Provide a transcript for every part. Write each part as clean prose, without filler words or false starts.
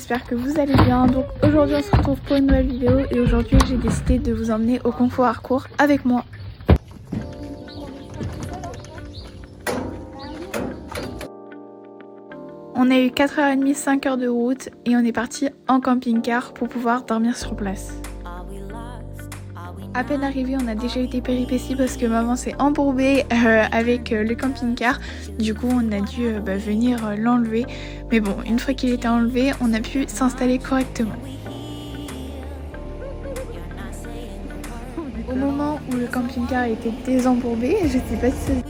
j'espère que vous allez bien. Donc aujourd'hui on se retrouve pour une nouvelle vidéo et aujourd'hui j'ai décidé de vous emmener au Kung Fu Hardcore avec moi. On a eu 4h30, 5 heures de route et on est parti en camping-car pour pouvoir dormir sur place. À peine arrivé, on a déjà eu des péripéties parce que maman s'est embourbée avec le camping-car. Du coup, on a dû venir l'enlever. Mais bon, une fois qu'il était enlevé, on a pu s'installer correctement. Au moment où le camping-car était désembourbé, je sais pas si c'est...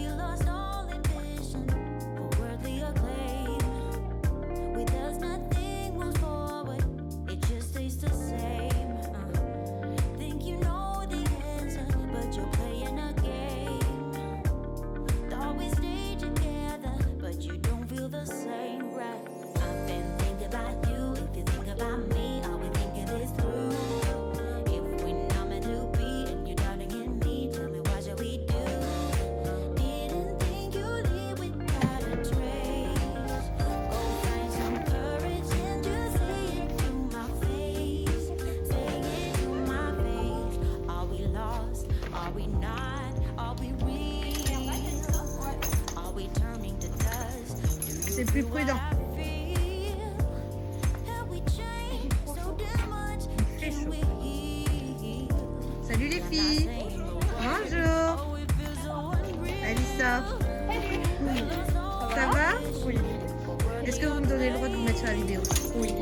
C'est plus prudent. C'est chaud. Salut les filles. Bonjour. Alissa. Ça va? Oui. Est-ce que vous me donnez le droit de vous mettre sur la vidéo? Oui.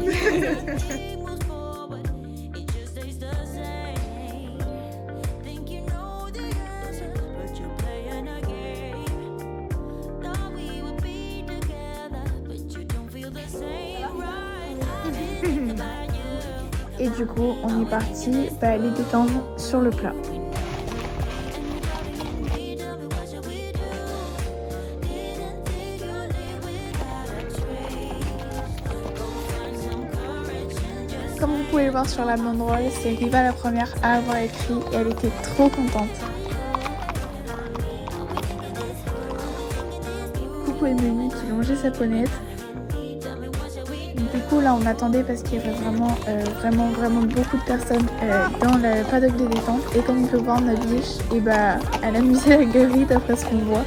Et du coup, on est parti les détendre sur le plat. Comme vous pouvez le voir sur la banderole, c'est Riva la première à avoir écrit et elle était trop contente. Coucou Émilie qui longeait sa ponette. Du coup là on attendait parce qu'il y avait vraiment beaucoup de personnes dans le paddock de détente et comme on peut voir notre biche elle amusait la galerie d'après ce qu'on voit.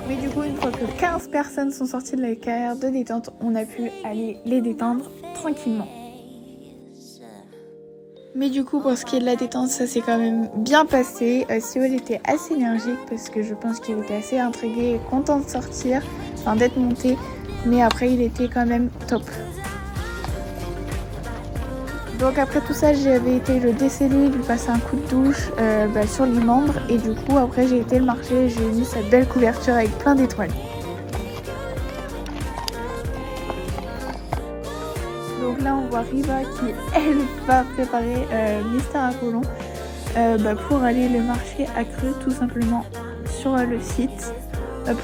Mais du coup une fois que 15 personnes sont sorties de la carrière de détente, on a pu aller les détendre tranquillement. Mais du coup pour ce qui est de la détente, ça s'est quand même bien passé. Séoul était assez énergique parce que je pense qu'il était assez intrigué et content de sortir, enfin d'être monté. Mais après il était quand même top. Donc après tout ça j'avais été le déceler, lui passer un coup de douche sur les membres. Et du coup après j'ai été le marcher, j'ai mis cette belle couverture avec plein d'étoiles. Donc là on voit Riva qui elle va préparer Mister Apollon pour aller le marcher à Creux tout simplement sur le site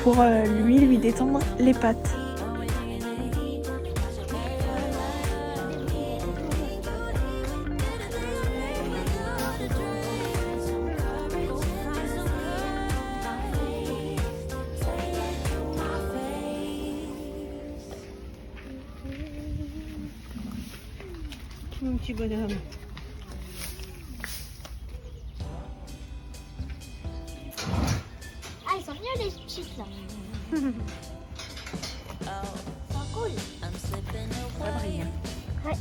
pour lui détendre les pattes. Mon petit bonhomme. Ah, ils sont mignons les petites là. C'est cool. Ça brille. Ouais.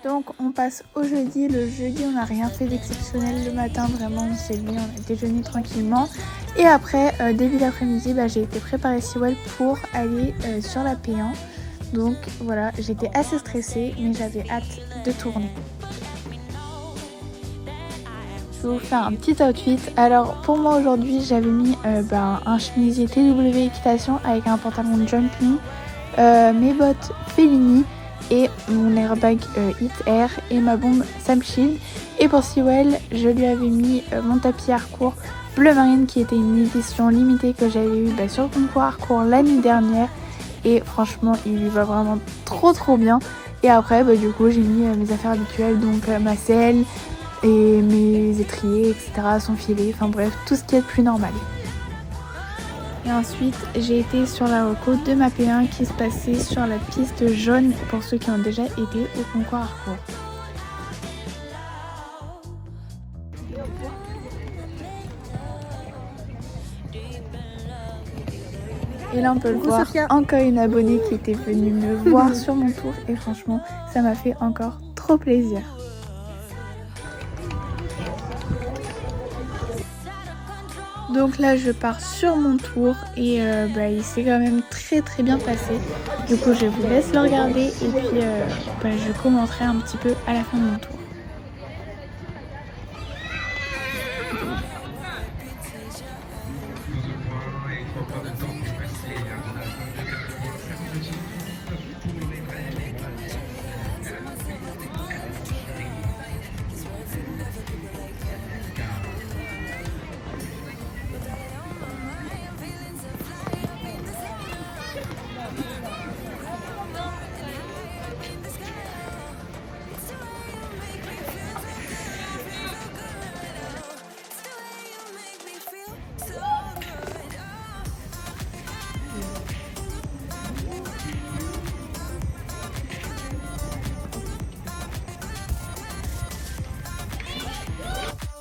Donc on passe au jeudi. Le jeudi on n'a rien fait d'exceptionnel le matin, vraiment on s'est levé, on a déjeuné tranquillement. Et après, début d'après-midi, j'ai été préparer Sewell pour aller sur la P1. Donc voilà, j'étais assez stressée mais j'avais hâte de tourner. Je vais vous faire un petit outfit. Alors pour moi aujourd'hui j'avais mis un chemisier TW Équitation avec un pantalon jumping, mes bottes Fellini et mon airbag Hit Air et ma bombe Sam Shield. Et pour Sewell je lui avais mis mon tapis Harcourt bleu marine qui était une édition limitée que j'avais eu sur le concours Harcourt l'année dernière. Et franchement il lui va vraiment trop bien. Et après du coup j'ai mis mes affaires habituelles, donc ma selle et mes étriers, etc., son filet, enfin bref, tout ce qui est plus normal. Et ensuite j'ai été sur la reco de ma P1 qui se passait sur la piste jaune pour ceux qui ont déjà été au concours Harcourt. Et là on peut le voir, encore une abonnée qui était venue me voir sur mon tour et franchement ça m'a fait encore trop plaisir. Donc là je pars sur mon tour et il s'est quand même très bien passé. Du coup je vous laisse le regarder et puis je commenterai un petit peu à la fin de mon tour.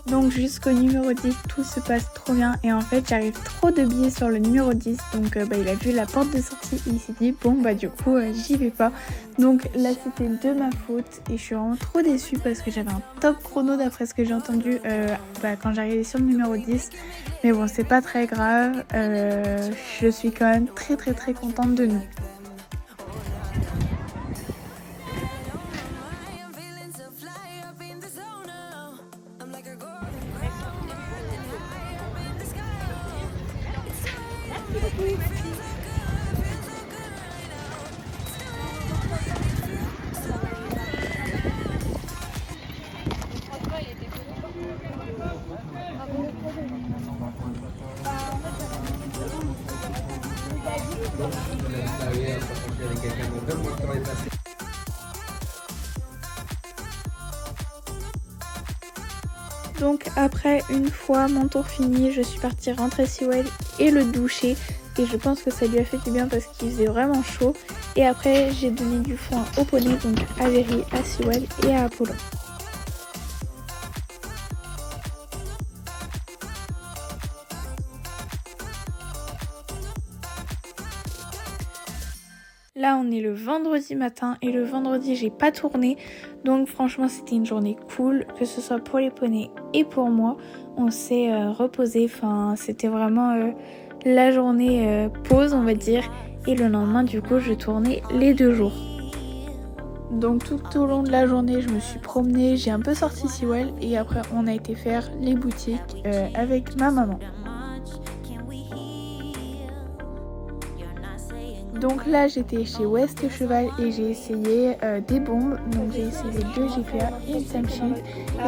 Donc jusqu'au numéro 10 tout se passe trop bien et en fait j'arrive trop de billets sur le numéro 10 donc il a vu la porte de sortie et il s'est dit du coup j'y vais pas. Donc là c'était de ma faute et je suis vraiment trop déçue parce que j'avais un top chrono d'après ce que j'ai entendu quand j'arrivais sur le numéro 10. Mais bon c'est pas très grave, je suis quand même très contente de nous. Donc après une fois mon tour fini, je suis partie rentrer Sewell et le doucher et je pense que ça lui a fait du bien parce qu'il faisait vraiment chaud. Et après j'ai donné du foin au poney, donc à Véry, à Sewell et à Apollon. Là on est le vendredi matin et le vendredi j'ai pas tourné, donc franchement c'était une journée cool, que ce soit pour les poneys et pour moi. On s'est reposé, enfin c'était vraiment la journée pause on va dire, et le lendemain du coup je tournais les 2 jours. Donc tout au long de la journée je me suis promenée, j'ai un peu sorti Sewell et après on a été faire les boutiques avec ma maman. Donc là j'étais chez West Cheval et j'ai essayé des bombes, donc j'ai essayé 2 GPA et une Sam Shield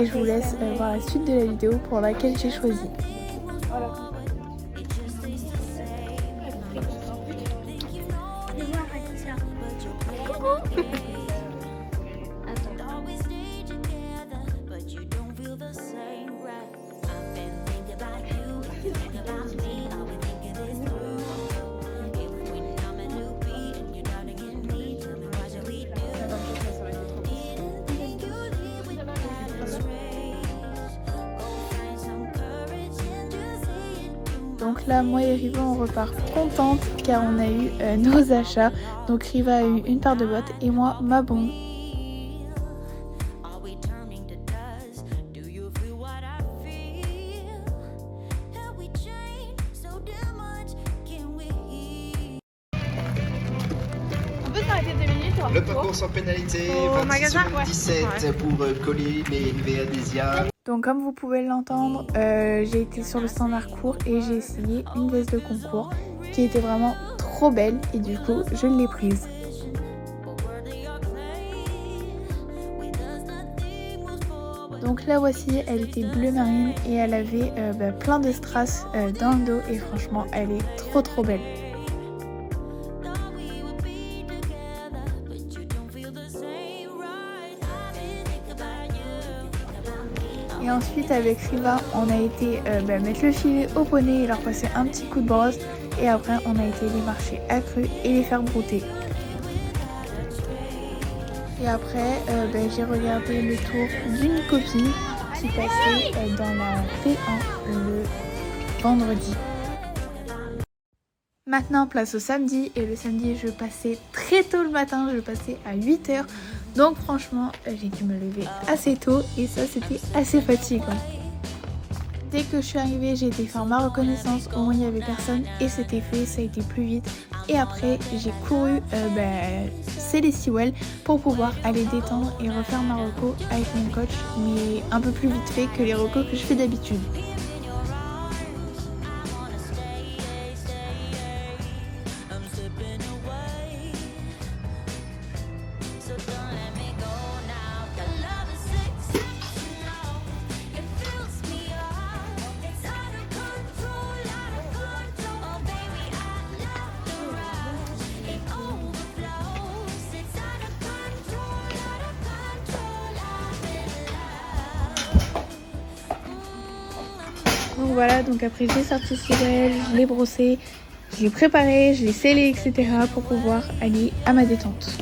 et je vous laisse voir la suite de la vidéo pour laquelle j'ai choisi. Donc là, moi et Riva, on repart contente car on a eu nos achats. Donc Riva a eu une paire de bottes et moi ma bombe. Le parcours sans pénalité, Au 26 magasin, secondes ouais. 17 pour Colline et Véadésia. Donc comme vous pouvez l'entendre, j'ai été sur le standard court et j'ai essayé une veste de concours qui était vraiment trop belle et du coup je l'ai prise. Donc la voici, elle était bleu marine et elle avait plein de strass dans le dos et franchement elle est trop belle. Et ensuite avec Riva on a été mettre le filet au poney et leur passer un petit coup de brosse et après on a été les marcher à cru et les faire brouter. Et après j'ai regardé le tour d'une copine qui passait dans la P1 le vendredi. Maintenant place au samedi et le samedi je passais très tôt le matin, je passais à 8h. Donc franchement j'ai dû me lever assez tôt et ça c'était assez fatigant. Dès que je suis arrivée j'ai été faire ma reconnaissance, au moins il n'y avait personne et c'était fait, ça a été plus vite. Et après j'ai couru les Sewell pour pouvoir aller détendre et refaire ma reco avec mon coach mais un peu plus vite fait que les recos que je fais d'habitude. Donc voilà, donc après j'ai sorti Sewell, je l'ai brossé, je l'ai préparé, je l'ai scellé, etc. pour pouvoir aller à ma détente.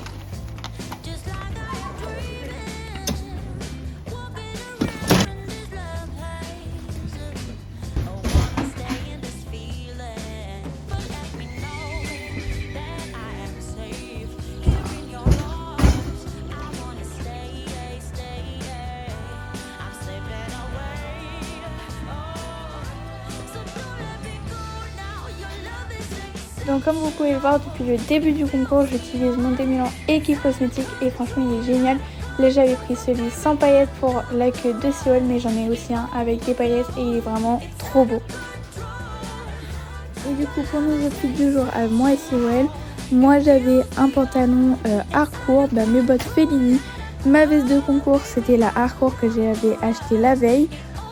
Donc comme vous pouvez le voir depuis le début du concours, j'utilise mon démêlant Équipe Cosmétique et franchement il est génial. Là j'avais pris celui sans paillettes pour la queue de Sewell mais j'en ai aussi un avec des paillettes et il est vraiment trop beau. Et du coup pour nos outfits du jour à moi et Sewell, moi j'avais un pantalon hardcore, mes bottes Fellini, ma veste de concours c'était la hardcore que j'avais acheté la veille.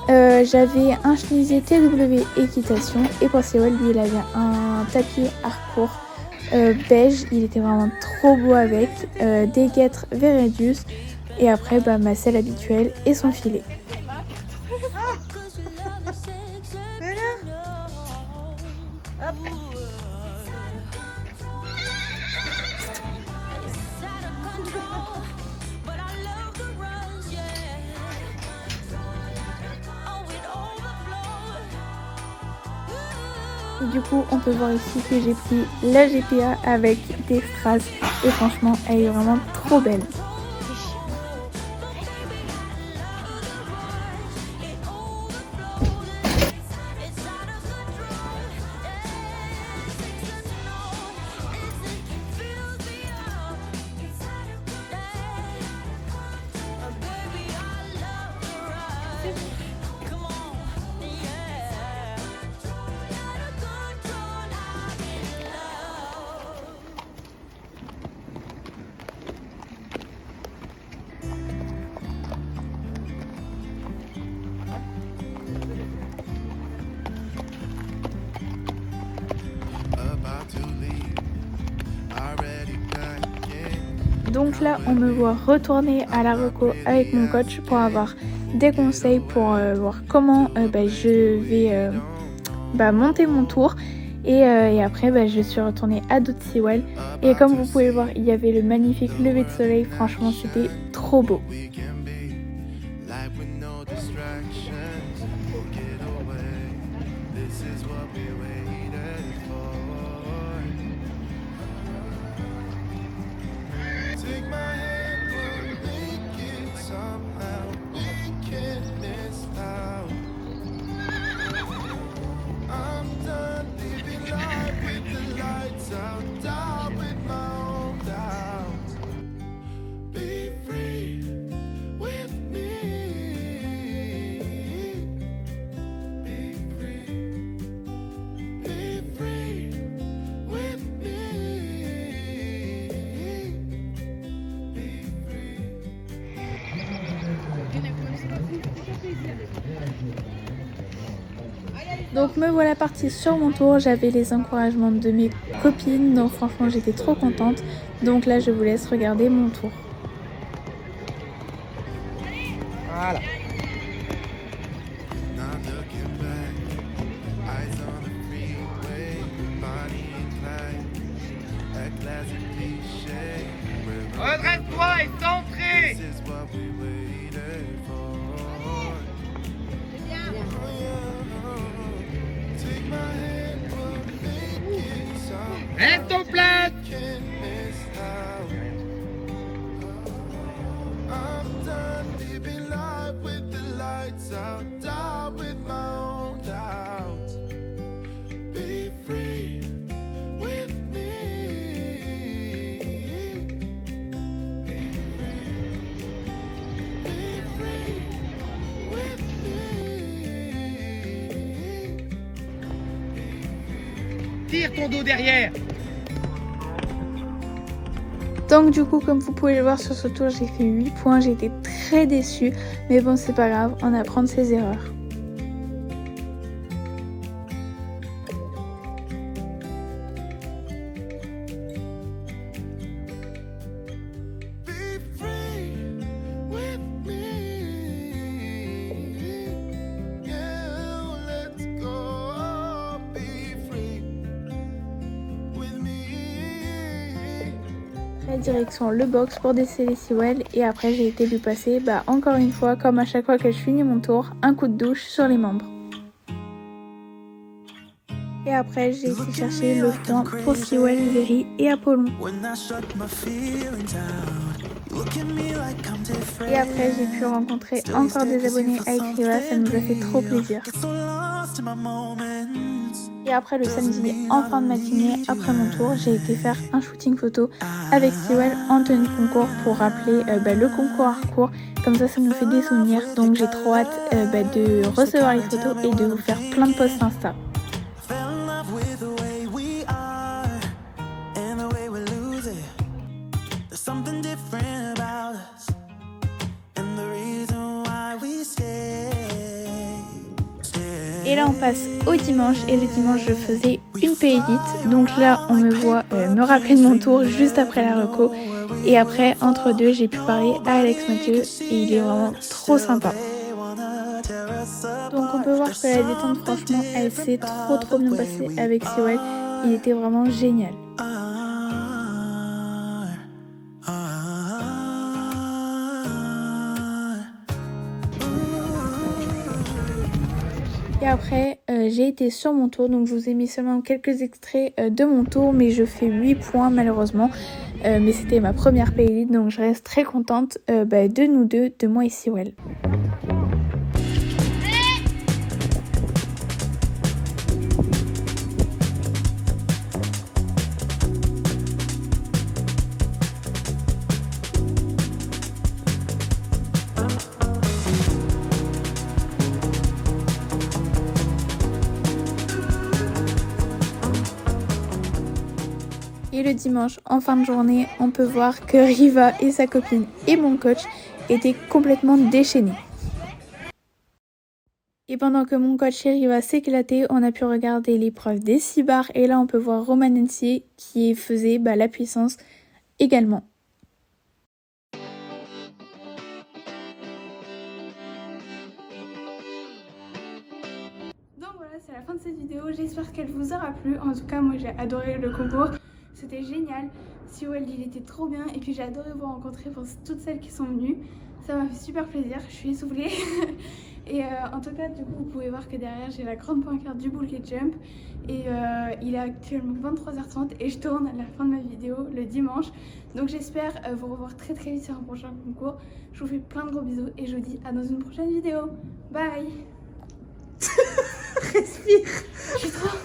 J'avais un chemisier TW équitation et pour Sewell lui il avait un tapis hardcore beige, il était vraiment trop beau avec des guêtres Veredius et après ma selle habituelle et son filet. Et du coup on peut voir ici que j'ai pris la GPA avec des strass et franchement elle est vraiment trop belle. Donc là on me voit retourner à la reco avec mon coach pour avoir des conseils pour voir comment je vais monter mon tour et après je suis retournée à d'autres Sewell et comme vous pouvez le voir il y avait le magnifique lever de soleil, franchement c'était trop beau. Donc me voilà partie sur mon tour, j'avais les encouragements de mes copines, donc franchement j'étais trop contente. Donc là je vous laisse regarder mon tour. Voilà. Redresse-toi et centré. Reste en place. Tire ton dos derrière. Donc du coup comme vous pouvez le voir sur ce tour j'ai fait 8 points, j'ai été très déçue. Mais bon c'est pas grave, on apprend de ses erreurs. Direction le box pour déceler Sewell et après j'ai été lui passer encore une fois comme à chaque fois que je finis mon tour un coup de douche sur les membres. Et après j'ai été chercher le point pour Sewell, Very et Apollon. Et après j'ai pu rencontrer encore des abonnés avec Riva, ça nous a fait trop plaisir. Et après le samedi, en fin de matinée, après mon tour, j'ai été faire un shooting photo avec Sewell en tenue de concours pour rappeler le concours Harcourt. Comme ça nous fait des souvenirs. Donc j'ai trop hâte de recevoir les photos et de vous faire plein de posts Insta. Et là on passe au dimanche et le dimanche je faisais une PLite. Donc là on me voit me rappeler de mon tour juste après la reco. Et après entre deux j'ai pu parler à Alex Mathieu et il est vraiment trop sympa. Donc on peut voir que la détente franchement elle s'est trop bien passée avec Sewell. Il était vraiment génial. Et après j'ai été sur mon tour, donc je vous ai mis seulement quelques extraits de mon tour, mais je fais 8 points malheureusement. Mais c'était ma première playlist, donc je reste très contente de nous deux, de moi et Sewell. Et le dimanche, en fin de journée, on peut voir que Riva et sa copine et mon coach étaient complètement déchaînés. Et pendant que mon coach et Riva s'éclataient, on a pu regarder l'épreuve des 6 barres. Et là, on peut voir Roman Nancy qui faisait la puissance également. Donc voilà, c'est la fin de cette vidéo. J'espère qu'elle vous aura plu. En tout cas, moi j'ai adoré le concours. C'était génial, Sewell il était trop bien et puis j'ai adoré vous rencontrer pour toutes celles qui sont venues. Ça m'a fait super plaisir, je suis essoufflée. Et en tout cas du coup vous pouvez voir que derrière j'ai la grande pancarte du bullet jump. Et il est actuellement 23h30 et je tourne à la fin de ma vidéo le dimanche. Donc j'espère vous revoir très vite sur un prochain concours. Je vous fais plein de gros bisous et je vous dis à dans une prochaine vidéo. Bye. Respire. Je suis trop...